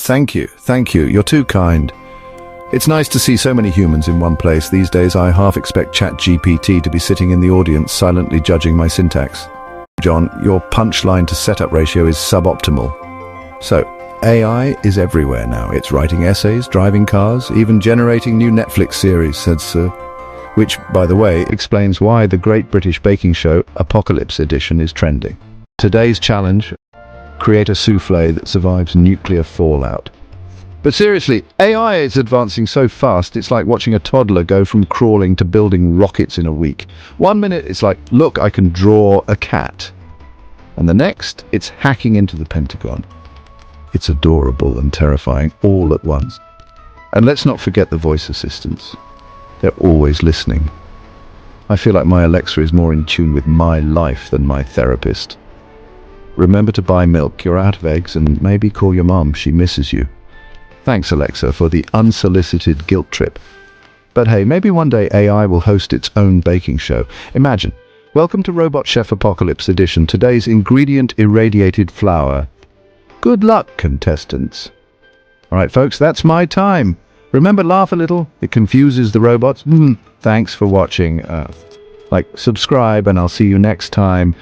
Thank you, you're too kind. It's nice to see so many humans in one place. These days I half expect ChatGPT to be sitting in the audience silently judging my syntax. John, your punchline to setup ratio is suboptimal. So, AI is everywhere now. It's writing essays, driving cars, even generating new Netflix series, said Sir. Which, by the way, explains why the Great British Baking Show Apocalypse Edition is trending. Today's challenge: create a souffle that survives nuclear fallout. But seriously, AI is advancing so fast, it's like watching a toddler go from crawling to building rockets in a week. 1 minute it's like, look, I can draw a cat. And the next, it's hacking into the Pentagon. It's adorable and terrifying all at once. And let's not forget the voice assistants. They're always listening. I feel like my Alexa is more in tune with my life than my therapist. Remember to buy milk, you're out of eggs, and maybe call your mom, she misses you. Thanks, Alexa, for the unsolicited guilt trip. But hey, maybe one day AI will host its own baking show. Imagine. Welcome to Robot Chef Apocalypse Edition. Today's ingredient: irradiated flour. Good luck, contestants. Alright folks, that's my time. Remember, laugh a little. It confuses the robots. Thanks for watching. Subscribe, and I'll see you next time.